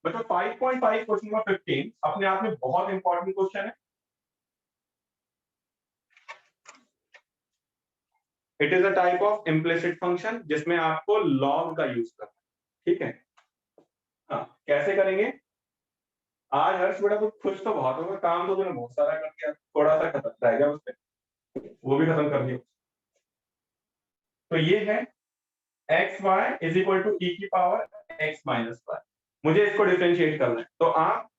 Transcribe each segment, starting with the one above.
बच्चों 5.5 question number 15 अपने आप में बहुत इंपॉर्टेंट क्वेश्चन है। It is a type of implicit function जिसमें आपको लॉग का यूज करना है। ठीक है, हाँ कैसे करेंगे? आज हर्ष बेटा तो खुश तो बहुत होगा, काम तो तूने बहुत सारा कर दिया, थोड़ा सा खत्म रह गया उस पर, वो भी खत्म कर दिया। तो ये है X Y is equal to E की पावर एक्स माइनस वाई। मुझे इसको डिफरेंशिएट करना है, तो आप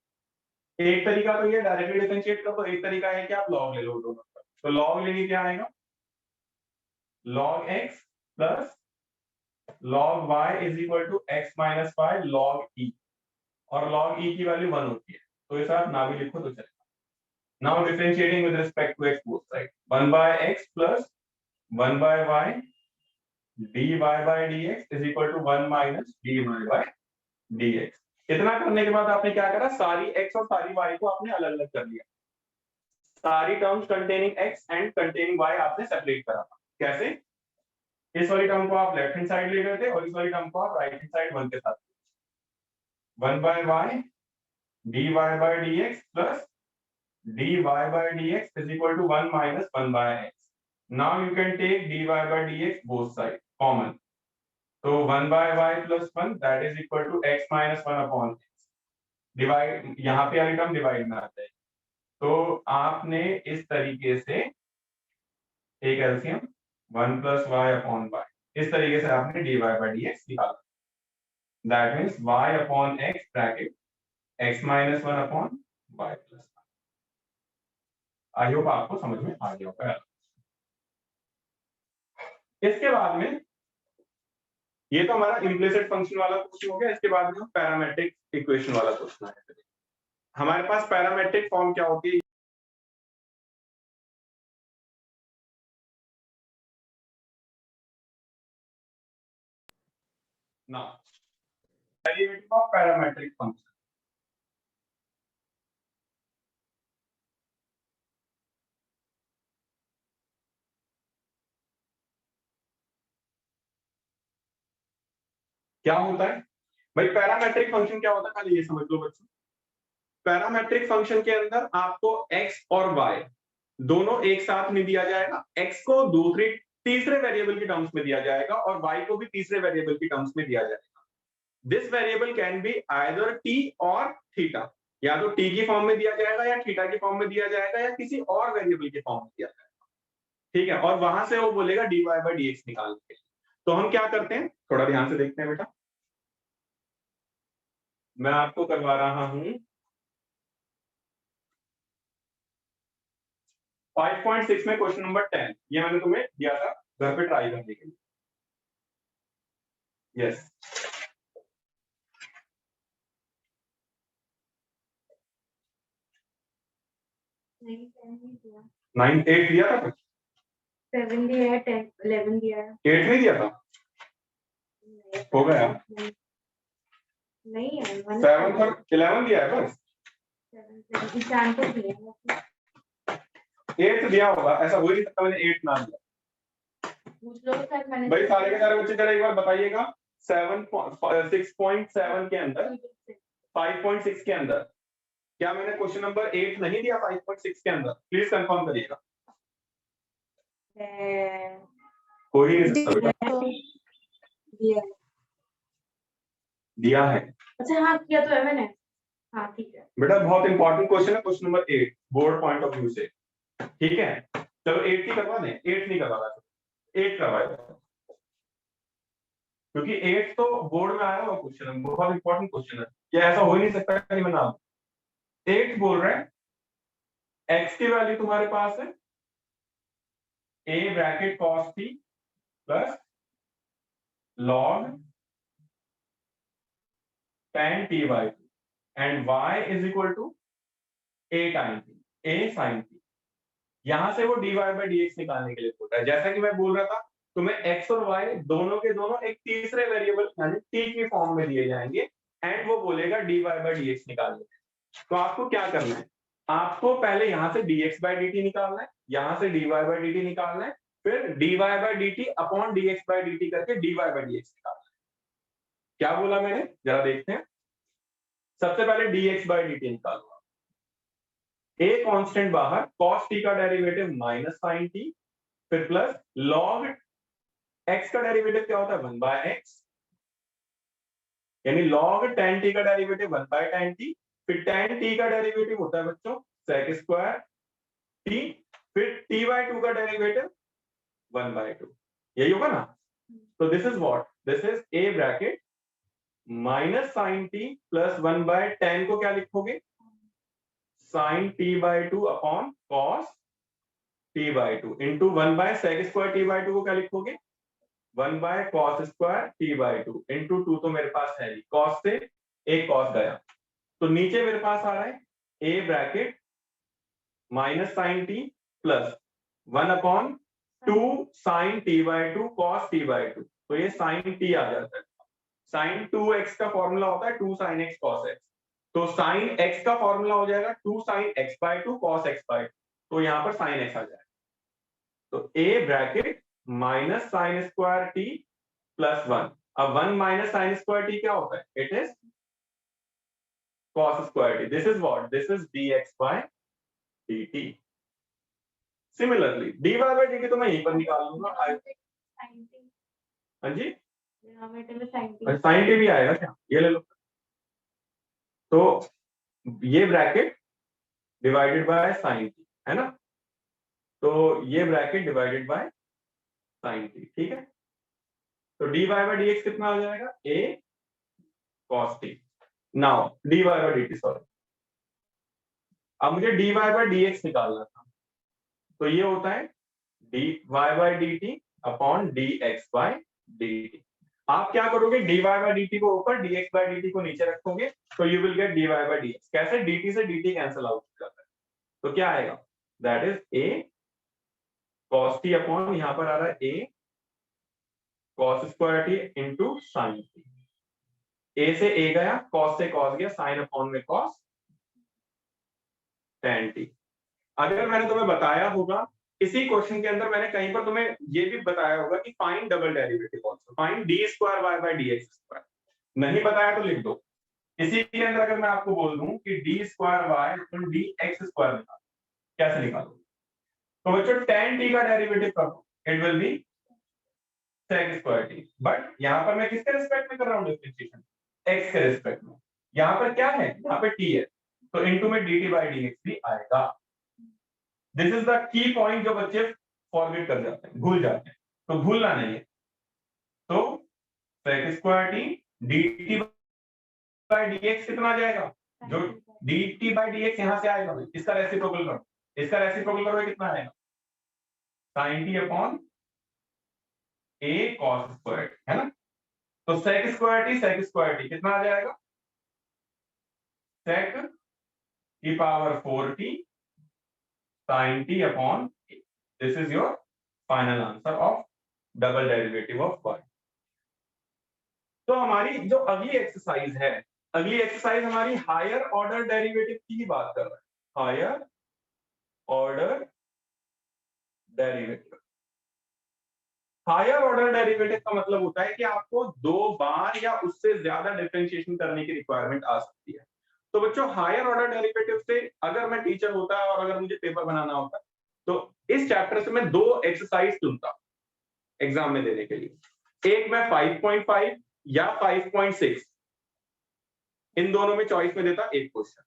एक तरीका तो ये डायरेक्टली डिफरेंशिएट कर दो, एक तरीका है कि आप लॉग ले लो दोनों का। तो लॉग लेंगे क्या आएगा? Log X plus log Y is equal to X minus Y log E, और लॉग ई की वैल्यू 1 होती है, तो इसे आप ना भी लिखो तो चलेगा। Now differentiating with respect to X both side, 1 by X plus 1 by Y dy by dx is equal to 1 minus dy by dx। इतना करने के बाद आपने क्या करा? सारी x और सारी y को आपने अलग अलग कर लिया। सारी terms containing x and containing y आपने सेपरेट करा। कैसे? इस वाली टर्म को आप लेफ्ट हैंड साइड ले गए थे और इस वाली टर्म को आप राइट हैंड साइड 1 के साथ। 1 by y dy by dx plus dy by dx is equal to 1 minus 1 by x. Now you can take dy by dx both sides common. So 1 by y plus 1 that is equal to x minus 1 upon x. Divide, यहाँ पे वाली term divide में आता है, तो आपने इस तरीके से एक LCM 1 plus y upon y, इस तरीके से आपने dy by dx निकाला। That means y upon x bracket x minus 1 upon y plus 1। I hope आपको समझ में आ गया होगा। इसके बाद में ये तो हमारा इम्प्लिसिट फंक्शन वाला क्वेश्चन हो गया। इसके बाद में पैरामेट्रिक इक्वेशन वाला क्वेश्चन है। हमारे पास पैरामेट्रिक फॉर्म क्या होती है ना? डेरिवेटिव ऑफ पैरामेट्रिक फंक्शन क्या होता है भाई? पैरामेट्रिक फंक्शन क्या होता है, खाली ये समझ लो बच्चों। पैरामेट्रिक फंक्शन के अंदर आपको x और y दोनों एक साथ में दिया जाएगा। x को दूसरी तीसरे वेरिएबल की टर्म्स में दिया जाएगा और y को भी तीसरे वेरिएबल की टर्म्स में दिया जाएगा। This variable can be either t और थीटा, या तो t की फॉर्म में दिया जाएगा या थीटा की फॉर्म में दिया जाएगा या किसी और वेरिएबल की फॉर्म में दिया जाएगा। ठीक है, और वहां से वो बोलेगा dy by dx निकालने के लिए। तो हम क्या करते हैं, थोड़ा ध्यान से देखते हैं बेटा। मैं आपको करवा रहा हूं 5.6 में क्वेश्चन नंबर 10, ये मैंने तुम्हें दिया था घर पे ट्राई करने के लिए। यस, 9 8 दिया था, 7 दिया है, 10 11 दिया है, 8 नहीं दिया था। हो गया नहीं है 7 और 11 दिया है बस। 7 तो दिया 8 दिया होगा, ऐसा हो ही नहीं सकता मैंने 8 ना दिया। भाई सारे के सारे बच्चे जरा एक बार बताइएगा 6.7 के अंदर 5.6 के अंदर क्या मैंने क्वेश्चन नंबर 8 नहीं दिया? 5.6 के अंदर प्लीज कंफर्म करिएगा। हो ही नहीं सकता बेटा। दिया है। अच्छा हाँ किया तो है मैंने। हाँ ठीक है बेटा बहुत इंपॉर्टेंट क्वेश्चन है question number 8 board point of view से। ठीक है, चलो 8 की करवा दें। 8 नहीं करवा रहा, 8 करवाए, क्योंकि 8 तो बोर्ड में आया हुआ क्वेश्चन है, बहुत इंपॉर्टेंट क्वेश्चन है। क्या ऐसा हो ही नहीं सकता कि मैं ना 8 बोल रहे हैं, x की वैल्यू तुम्हारे पास है a bracket cos t plus log tan t by 2 and y is equal to a sin t, a sin t। यहां से वो dy by dx निकालने के लिए बोल रहा है। जैसा कि मैं बोल रहा था, तुम्हें x और y दोनों के दोनों एक तीसरे वेरिएबल यानी t की फॉर्म में दिए जाएंगे एंड वो बोलेगा dy by dx निकालने। तो आपको क्या करना है, आपको पहले यहां से dx by dt निकालना है, यहां से dy by dt निकालना है, फिर dy by dt upon dx by dt करके dy by dx निकालना है। क्या बोला मैंने, जरा देखते हैं। सबसे पहले dx by dt निकालो। a कांस्टेंट बाहर, cos t का डेरिवेटिव माइनस sin t, फिर प्लस log x का डेरिवेटिव क्या होता है 1 by x, यानी log tan t का डेरिवेटिव 1 by tan t, फिर tan t का डेरिवेटिव होता है बच्चों sec स्क्वायर t, फिर t by 2 का डेरिवेटिव 1 by 2, यही होगा ना। तो this is what, this is a bracket minus sin t plus 1 by tan को क्या लिखोगे sin t by 2 upon cos t by 2 into 1 by sec square t by 2 को क्या लिखोगे 1 by cos square t by 2 into 2 तो मेरे पास है, cos से एक cos गया, तो नीचे मेरे पास आ रहा है a bracket minus sin t plus 1 upon 2 sin t by 2 cos t by 2, तो ये sin t आ जाता है। sin 2x का फॉर्मूला होता है 2 sin x cos x, तो sin x का फॉर्मूला हो जाएगा 2 sin x by 2 cos x by 2, तो यहां पर sin x आ जाएगा। तो a bracket minus sin square t plus 1, अब 1 माइनस sin स्क्वायर t क्या होता है, it is cos square t, this is what, this is dx by dt। Similarly dy by dt तो मैं यहीं पर निकाल लूंगा। हाँ जी, sin t भी आएगा क्या, ये ले लो। तो ये bracket divided by sin t है ना, तो ये bracket divided by sin t, ठीक है। तो dy by dx कितना हो जाएगा, a cos t। Now dy by dt, sorry, अब मुझे dy by dx निकालना था, तो ये होता है dy by dt upon dx by dt। आप क्या करोगे, dy by dt को ऊपर, dx by dt को नीचे रखोगे, तो you will gate dy by dx। कैसे, dt से dt कैंसिल आउट हो जाता है, तो क्या आएगा, that is a cos t upon, यहां पर आ रहा है a cos square t into sin t, a से a गया, cos से cos गया, sin अपॉन में cos tan t। अगर मैंने तुम्हें बताया होगा, इसी क्वेश्चन के अंदर मैंने कहीं पर तुम्हें ये भी बताया होगा कि find double derivative also, find d square y by dx square, नहीं बताया तो लिख दो। इसी के अंदर अगर मैं आपको बोल दूं कि d square y upon dx square निकालो, कैसे निकालो, तो बच्चों tan t का डेरिवेटिव करो, it will B sec square t, but यहां पर मैं किसके रिस्पेक्ट में कर रहा हूं डिफरेंशिएशन, x के रिस्पेक्ट में। यहां पर क्या है, यहां पर t है, तो इनटू में dt by dx भी आएगा। This is the key point जो बच्चे फॉरगेट कर जाते हैं, भूल जाते हैं, तो भूलना नहीं है। तो sec square t dt by dx कितना आ जाएगा, जो dt by dx यहां से आएगा, इसका रेसिप्रोकल करो, इसका रेसिप्रोकल करो, कितना आएगा sin t upon a cos square, है ना। तो sec स्क्वायर t कितना आ जाएगा, sec की power 4t sin t upon, this is your final answer of double derivative of y। तो हमारी जो अगली एक्सरसाइज है, अगली एक्सरसाइज हमारी हायर ऑर्डर डेरिवेटिव की बात कर रहा है, higher order derivative. Higher order derivative का मतलब होता है कि आपको 2 बार या उससे ज्यादा डिफरेंशिएशन करने की रिक्वायरमेंट आ सकती है। तो बच्चों हायर ऑर्डर डेरिवेटिव से अगर मैं टीचर होता और अगर मुझे पेपर बनाना होता, तो इस चैप्टर से मैं 2 एक्सरसाइज चुनता एग्जाम में देने के लिए। एक मैं 5.5 या 5.6, इन दोनों में चॉइस में देता एक क्वेश्चन,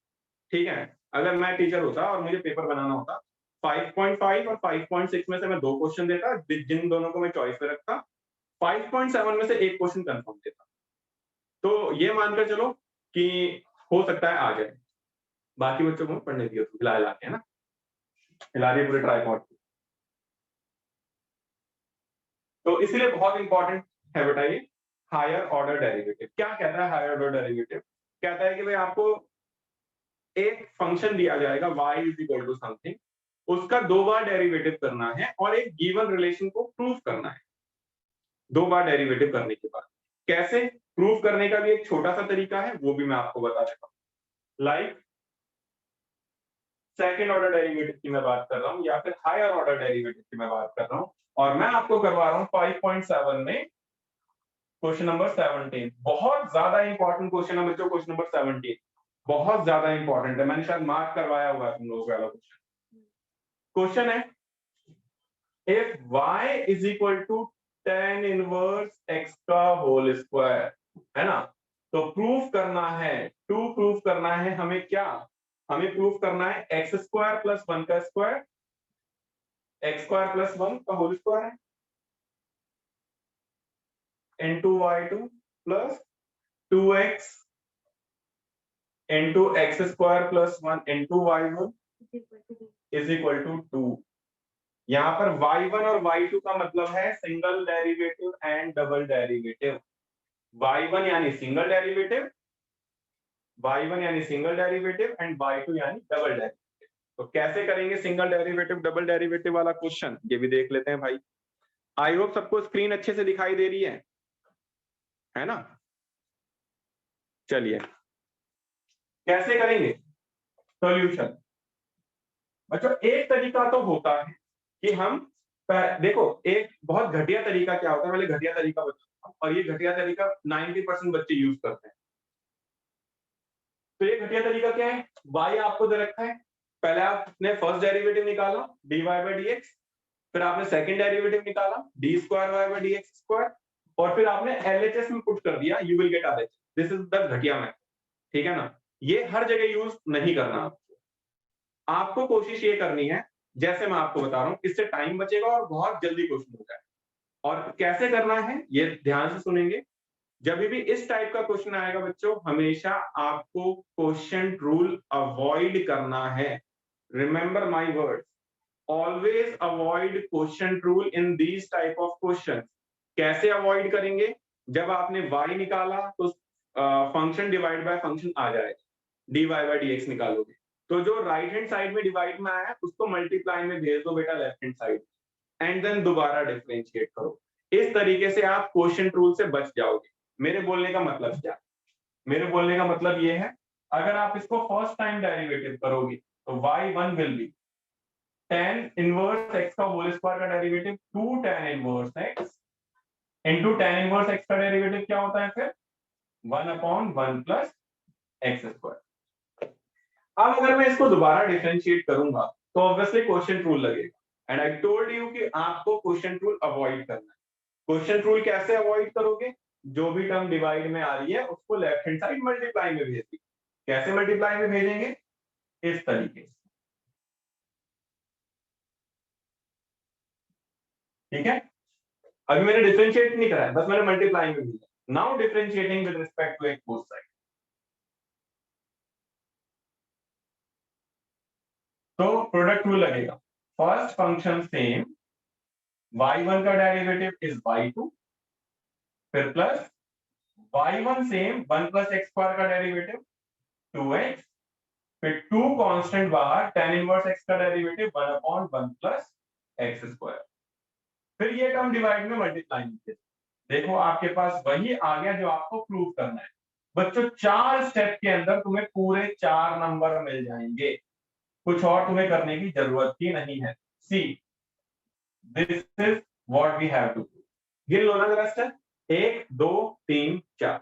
ठीक है। अगर मैं टीचर होता और मुझे पेपर बनाना होता, 5.5 और 5.6 में से मैं 2 क्वेश्चन देता, जिन दोनों को मैं चॉइस में रखता, 5.7 में से एक क्वेश्चन कंफर्म देता। तो ये मानकर चलो कि हो सकता है आ जाए, बाकी बच्चों को पढ़ने दियो, हिला हिला के, है ना, हिला रही पूरे ट्राइपॉड। तो इसलिए बहुत इंपॉर्टेंट है बेटा ये हायर ऑर्डर डेरिवेटिव। क्या कहता है हायर ऑर्डर डेरिवेटिव, कहता है कि भाई आपको एक फंक्शन दिया जाएगा y is equal to something, उसका 2 बार डेरिवेटिव करना है और एक गिवन रिलेशन को प्रूव करना है 2 बार डेरिवेटिव करने के बाद। कैसे प्रूव करने का भी एक छोटा सा तरीका है, वो भी मैं आपको बता देता हूं। लाइक सेकंड ऑर्डर डेरिवेटिव की मैं बात कर रहा हूं या फिर हायर ऑर्डर डेरिवेटिव की मैं बात कर रहा हूं, और मैं आपको करवा रहा हूं 5.7 में क्वेश्चन नंबर 17। बहुत ज्यादा इंपॉर्टेंट क्वेश्चन है बच्चों, क्वेश्चन नंबर 17। बहुत ज्यादा इंपॉर्टेंट है, मैंने शायद मार्क करवाया हुआ है तुम लोगों वाला क्वेश्चन है if y is equal to tan inverse x का होल स्क्वायर, है ना। तो प्रूफ करना है, प्रूफ करना है हमें क्या, हमें प्रूफ करना है x स्क्वायर प्लस 1 का स्क्वायर, x स्क्वायर प्लस 1 का होल स्क्वायर है into y2 plus 2x into x square plus 1 into y1 is equal to 2। यहाँ पर y1 और y2 का मतलब है single derivative and double derivative. y1 यानी सिंगल डेरिवेटिव, y1 यानी सिंगल डेरिवेटिव एंड y2 यानी डबल डेरिवेटिव। तो कैसे करेंगे सिंगल डेरिवेटिव डबल डेरिवेटिव वाला क्वेश्चन, ये भी देख लेते हैं भाई। आई होप सबको स्क्रीन अच्छे से दिखाई दे रही है ना। चलिए कैसे करेंगे सॉल्यूशन। बच्चों एक तरीका तो होता है कि हम देखो, एक बहुत घटिया तरीका क्या होता है, पहले घटिया तरीका बताओ, और ये घटिया तरीका 90% बच्चे यूज करते हैं। तो ये घटिया तरीका क्या है, y आपको दे रखा है, पहले आपने फर्स्ट डेरिवेटिव निकाला dy by dx, फिर आपने सेकंड डेरिवेटिव निकाला d square y by dx square, और फिर आपने LHS में पुट कर दिया, you will gate RHS। This is the घटिया मेथड, ठीक है ना। ये हर जगह यूज नहीं करना आपको कोशिश ये करनी है जैसे मैं आपको बता रहा हूं, इससे टाइम बचेगा और बहुत जल्दी क्वेश्चन हो जाए। और कैसे करना है ये ध्यान से सुनेंगे। जब भी इस टाइप का क्वेश्चन आएगा बच्चों, हमेशा आपको क्वेश्चन रूल अवॉइड करना है। Remember my words, always avoid question rule in these type of question. कैसे अवॉइड करेंगे, जब आपने y निकाला तो फंक्शन डिवाइड बाय फंक्शन आ जाएगा, dy by dx निकालोगे तो जो राइट हैंड साइड में डिवाइड में आया उसको मल्टीप्लाई में भेज दो बेटा left hand side, and then दोबारा डिफरेंशिएट करो। इस तरीके से आप क्वोशिएंट रूल से बच जाओगे। मेरे बोलने का मतलब क्या, मेरे बोलने का मतलब ये है, अगर आप इसको फर्स्ट टाइम डेरिवेटिव करोगे तो y1 will be tan inverse x का होल स्क्वायर का derivative 2 tan inverse x into tan inverse x का डेरिवेटिव क्या होता है फिर 1/1 प्लस x स्क्वायर। अब अगर मैं इसको दोबारा डिफरेंशिएट करूंगा तो ऑब्वियसली क्वोशिएंट रूल लगेगा, एंड आई टोल्ड यू कि आपको क्वोशिएंट रूल अवॉइड करना है। क्वोशिएंट रूल कैसे अवॉइड करोगे, जो भी टर्म डिवाइड में आ रही है उसको लेफ्ट हैंड साइड मल्टीप्लाई में भेज दी। कैसे मल्टीप्लाई में भेजेंगे, इस तरीके से, ठीक है। अभी मैंने डिफरेंशिएट नहीं कराया, बस मैंने मल्टीप्लाई में भेजा। Now differentiating with respect to X both side, तो प्रोडक्ट रूल लगेगा। फर्स्ट फंक्शन सेम, y1 का डेरिवेटिव इज y2, फिर plus y1 same 1 plus x square का डेरिवेटिव 2x, फिर 2 कांस्टेंट बाहर tan इनवर्स x का डेरिवेटिव 1/1 प्लस x स्क्वायर, फिर ये टर्म डिवाइड में मल्टीप्लाई कीजिए। देखो आपके पास वही आ गया जो आपको प्रूव करना है। बच्चों 4 स्टेप के अंदर तुम्हें पूरे 4 नंबर मिल जाएंगे, कुछ और तुम्हें करने की जरूरत ही नहीं है। See this is what we have to do. गिन लो ना जरा स्टेप 1 2 3 4,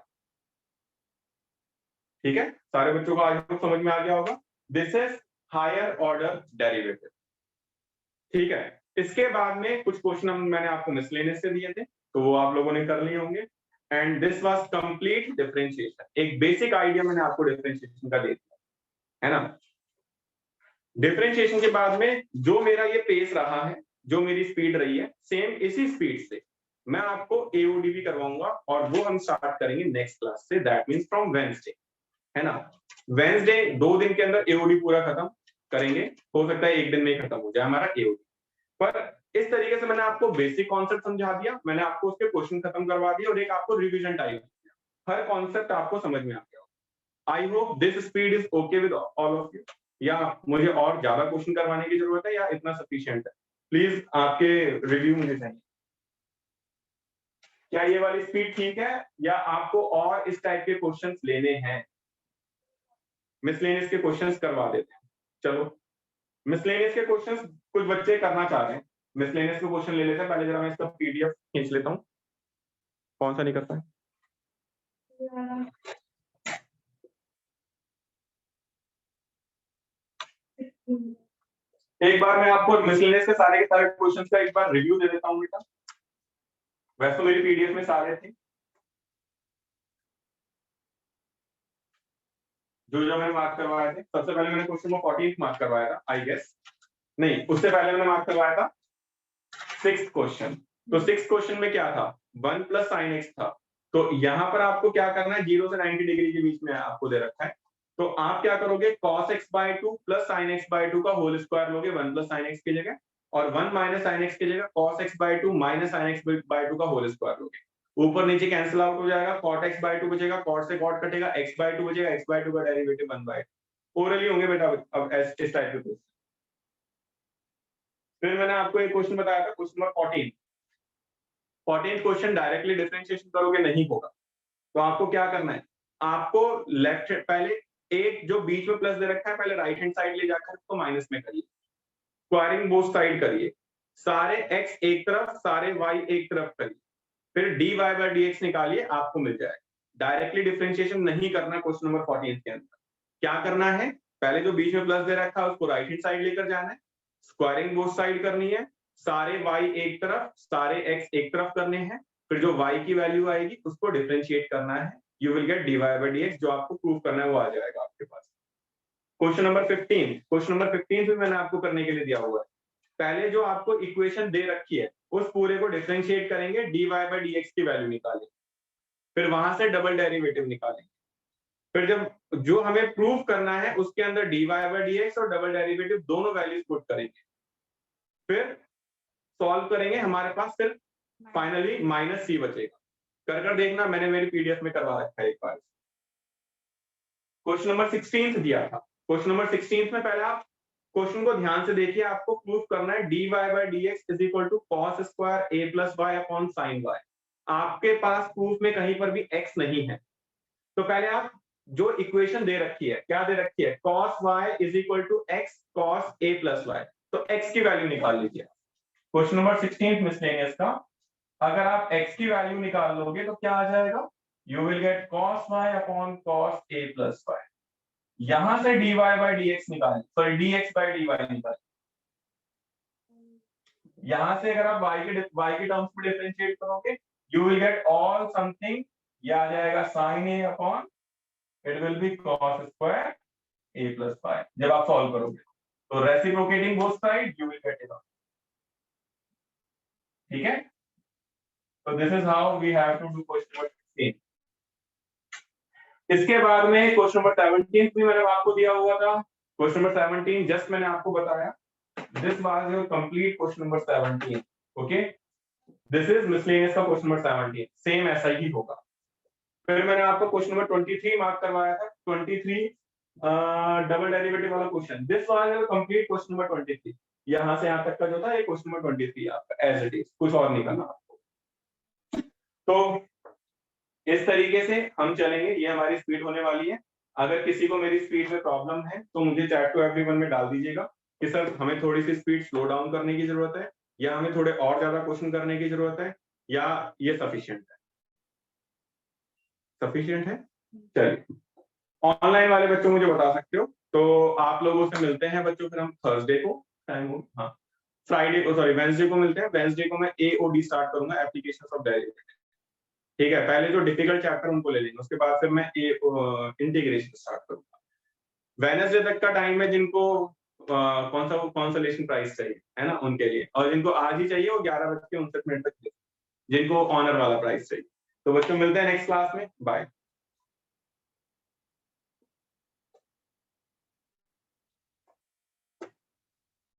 ठीक है। सारे बच्चों को आज समझ में आ गया होगा। This is higher order derivative, ठीक है। इसके बाद में कुछ क्वेश्चन मैंने आपको मिसलेनियस से दिए थे, तो वो आप लोगों ने कर लिए होंगे। And this was complete differentiation. एक बेसिक आइडिया मैंने आपको डिफरेंशिएशन का दे दिया, है ना। डिफरेंशिएशन के बाद में जो मेरा ये पेस रहा है, जो मेरी स्पीड रही है, सेम इसी स्पीड से मैं आपको एओडी भी करवाऊंगा, और वो हम स्टार्ट करेंगे नेक्स्ट क्लास से, दैट मींस फ्रॉम वेडनेसडे, है ना। वेडनेसडे 2 दिन के अंदर एओडी पूरा खत्म करेंगे, हो सकता है एक दिन में ही खत्म हो जाए हमारा एओडी। पर इस तरीके से मैंने आपको बेसिक कॉन्सेप्ट समझा दिया, मैंने आपको उसके क्वेश्चन खत्म करवा दिया, और एक आपको रिवीजन टाइप दिया। हर कॉन्सेप्ट आपको समझ में आ गया। I hope this speed is okay with all of you, या मुझे और ज्यादा क्वेश्चन करवाने की जरूरत है, या इतना सफिशिएंट है। प्लीज आपके रिव्यू मुझे चाहिए। क्या ये वाली स्पीड ठीक है, या आपको और इस टाइप के क्वेश्चंस लेने हैं? मिसलेनियस के क्वेश्चंस करवा देते हैं। चलो मिसलेनियस के क्वेश्चंस कुछ बच्चे करना चाह रहे हैं, मिसलेनियस के क्वेश्चन ले लेते हैं। पहले जरा मैं इसका पीडीएफ खींच लेता हूँ। कौन सा नहीं करता है? एक बार मैं आपको मिसलेनियस के सारे क्वेश्चंस का एक बार रिव्यू दे देता हूँ बेटा। वैसे तो मेरी पीडीएफ में सारे थे जो मैंने मार्क करवाए थे। सबसे पहले मैंने क्वेश्चन नंबर 14 मार्क करवाया था आई गेस, नहीं उससे पहले मैंने मार्क करवाया था 6th क्वेश्चन। तो 6th क्वेश्चन में क्या था, 1 + sin x था। तो यहाँ पर आपको क्या करना है, 0 से 90 डिग्री के बीच में आपको दे रखा है। तो आप क्या करोगे, cos x/2 + sin x/2 का होल स्क्वायर लोगे 1 + sin x की जगह, और 1 - sin x की जगह cos x/2 - sin x/2 का होल स्क्वायर लोगे। ऊपर नीचे कैंसिल आउट हो जाएगा, cot x/2 बचेगा, cot से cot कटेगा, x/2 बचेगा, x/2 का डेरिवेटिव 1/2। ओरली होंगे बेटा अब इस टाइप के क्वेश्चन। फिर मैंने आपको एक क्वेश्चन बताया था, question number 14 question directly differentiation करोगे नहीं होगा। तो आपको क्या करना है, आपको लेफ्ट पहले एक जो बीच में प्लस दे रखा है, पहले राइट हैंड साइड ले जाकर उसको माइनस में करिए, स्क्वायरिंग बोथ साइड करिए, सारे x एक तरफ सारे y एक तरफ करिए, फिर dy/dx निकालिए, आपको मिल जाएगा। डायरेक्टली डिफरेंशिएशन नहीं करना क्वेश्चन नंबर 14 के अंदर। क्या करना है, पहले जो बीच में प्लस दे रखा है उसको राइट हैंड साइड लेकर जाना है, स्क्वायरिंग बोथ साइड करनी है, सारे y एक तरफ सारे x एक तरफ करने हैं, फिर जो y की वैल्यू आएगी उसको डिफरेंशिएट करना है, यू विल गेट dy/dx। जो आपको प्रूव करना है वो आ जाएगा आपके पास। क्वेश्चन नंबर 15 भी मैंने आपको करने के लिए दिया हुआ है। पहले जो आपको इक्वेशन दे रखी है उस पूरे को डिफरेंशिएट करेंगे, dy/dx की वैल्यू निकालेंगे, फिर वहां से डबल डेरिवेटिव निकालेंगे, फिर जब जो हमें प्रूव करना है उसके अंदर dy/dx और डबल डेरिवेटिव दोनों वैल्यूज पुट करेंगे, फिर सॉल्व करेंगे, हमारे पास सिर्फ फाइनली -c बचेगा। कर देखना, मैंने मेरी पीडीएफ में करवा रखा है एक बार। क्वेश्चन नंबर 16 दिया था, क्वेश्चन नंबर 16 में पहले आप क्वेश्चन को ध्यान से देखिए, आपको प्रूफ करना है dy/dx = cos square a + y upon sin y। आपके पास प्रूफ में कहीं पर भी x नहीं है, तो पहले आप जो इक्वेशन दे रखी है, क्या दे रखी है, cos y = x cos a + y, तो x की वैल्यू निकाल लीजिए। क्वेश्चन नंबर 16 मिसलेनियस का, अगर आप x की वैल्यू निकाल लोगे तो क्या आ जाएगा, you will gate cos y upon cos a + y। यहां से dy/dx निकालें, सॉरी dx/dy निकालें। यहां से अगर आप y के टर्म्स में डिफरेंशिएट करोगे, you will get all something, ये आ जाएगा sin a upon it will be cos square a + y। जब आप सॉल्व करोगे तो reciprocating both side, you will get it. ठीक है, तो this is how we have to do question number 16। इसके बाद में क्वेश्चन नंबर 17 भी मैंने आपको दिया हुआ था। क्वेश्चन नंबर 17 जस्ट मैंने आपको बताया, this was your complete question number 17। Okay, this is miscellaneous का क्वेश्चन नंबर 17, सेम ऐसा ही होगा। फिर मैंने आपको क्वेश्चन नंबर 23 मार्क करवाया था, 23 डबल डेरिवेटिव वाला question. This was your complete question number 23। यहां से यहां तक का जो था ये क्वेश्चन नंबर 23 आपका एज इट इज, कुछ और नहीं करना आपको। तो इस तरीके से हम चलेंगे, ये हमारी स्पीड होने वाली है। अगर किसी को मेरी स्पीड में प्रॉब्लम है तो मुझे चैट टू एवरीवन में डाल दीजिएगा कि सर हमें थोड़ी सी स्पीड स्लो डाउन करने की जरूरत है, या हमें थोड़े और ज्यादा क्वेश्चन करने की जरूरत है, या ये सफिशिएंट है। सफिशिएंट है, चलिए। ऑनलाइन वाले बच्चों मुझे बता सकते हो, तो आप लोगों से मिलते हैं बच्चों, फिर हम थर्सडे को टाइम, हाँ फ्राइडे को, सॉरी वेंसडे को मिलते हैं। वेंसडे को मैं AOD स्टार्ट करूंगा, एप्लीकेशंस ऑफ डेरिवेटिव। ठीक है, पहले जो डिफिकल्ट चैप्टर उनको ले लेंगे, उसके बाद फिर मैं इंटीग्रेशन स्टार्ट करूंगा। वेडनेसडे तक का टाइम है जिनको कौन सा कॉन्सोलेशन प्राइज चाहिए है ना, उनके लिए, और जिनको आज ही चाहिए वो 11:59 तक, जिनको ऑनर वाला प्राइज चाहिए। तो बच्चों मिलते हैं नेक्स्ट क्लास में, बाय।